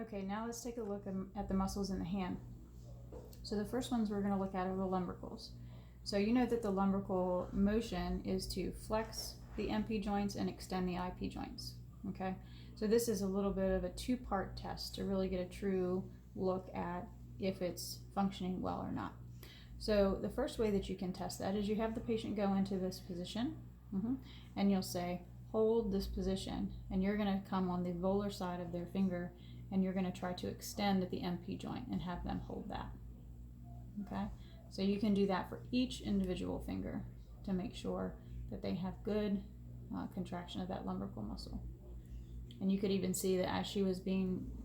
Okay, now let's take a look at the muscles in the hand. So the first ones we're going to look at are the lumbricals. So you know that the lumbrical motion is to flex the MP joints and extend the IP joints. Okay, so this is a little bit of a two-part test to really get a true look at if it's functioning well or not. So the first way that you can test that is you have the patient go into this position, and you'll say, hold this position, and you're going to come on the volar side of their finger, and you're going to try to extend at the MP joint and have them hold that. Okay, so you can do that for each individual finger to make sure that they have good contraction of that lumbrical muscle. And you could even see that as she was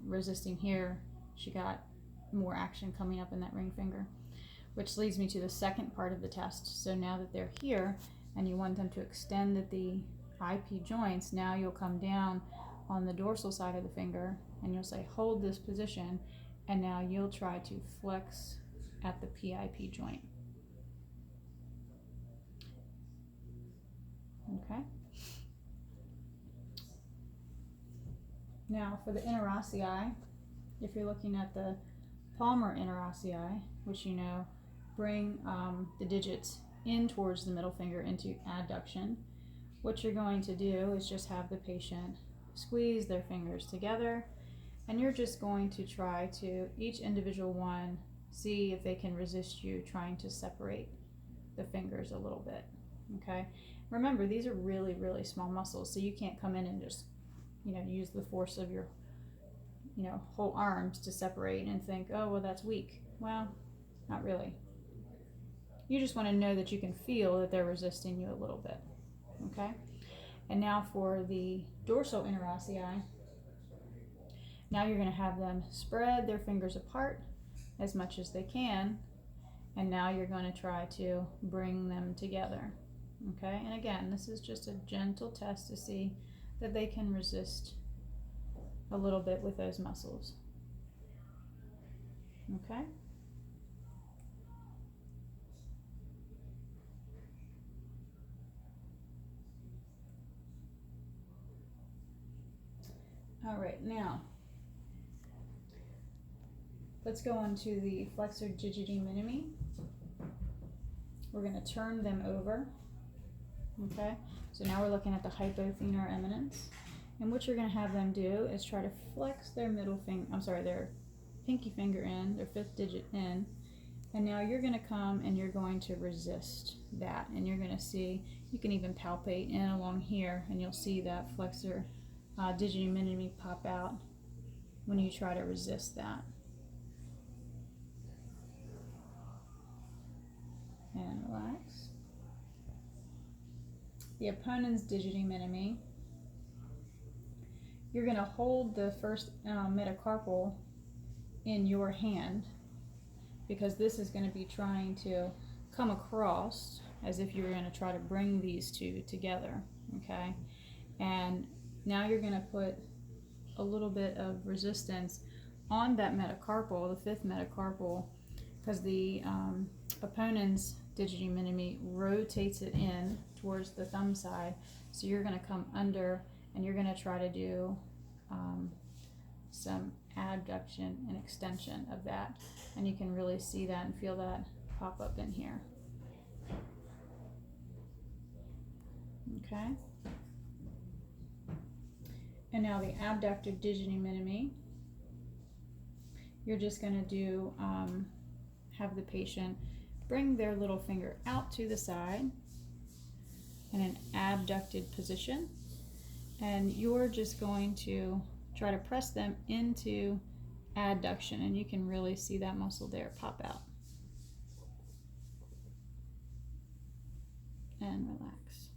resisting here, she got more action coming up in that ring finger, which leads me to the second part of the test. So now that they're here and you want them to extend at the IP joints, now you'll come down on the dorsal side of the finger and you'll say, hold this position, and now you'll try to flex at the PIP joint. Okay. Now for the interossei, if you're looking at the palmar interossei, which you know bring the digits in towards the middle finger into adduction, what you're going to do is just have the patient squeeze their fingers together, and you're just going to try to, each individual one, see if they can resist you trying to separate the fingers a little bit. Okay, remember these are really, really small muscles, so you can't come in and just use the force of your whole arms to separate and think, oh well, that's weak. Well, not really. You just want to know that you can feel that they're resisting you a little bit. Okay, and now for the dorsal interossei, now you're going to have them spread their fingers apart as much as they can, and now you're going to try to bring them together. Okay, and again, this is just a gentle test to see that they can resist a little bit with those muscles. Okay. All right, now let's go on to the flexor digiti minimi. We're going to turn them over. Okay, so now we're looking at the hypothenar eminence, and what you're going to have them do is try to flex their their pinky finger in, their fifth digit in, and now you're going to come and you're going to resist that, and you're going to see, you can even palpate in along here, and you'll see that flexor digiti minimi pop out when you try to resist that. And relax. The opponent's digiti minimi, you're going to hold the first metacarpal in your hand, because this is going to be trying to come across as if you're going to try to bring these two together. Okay, and now you're going to put a little bit of resistance on that metacarpal, the fifth metacarpal, because the opponent's digiti minimi rotates it in towards the thumb side. So you're going to come under and you're going to try to do some abduction and extension of that, and you can really see that and feel that pop up in here. Okay, and now the abductor digiti minimi, you're just going to do have the patient bring their little finger out to the side in an abducted position, and you're just going to try to press them into adduction, and you can really see that muscle there pop out. And relax.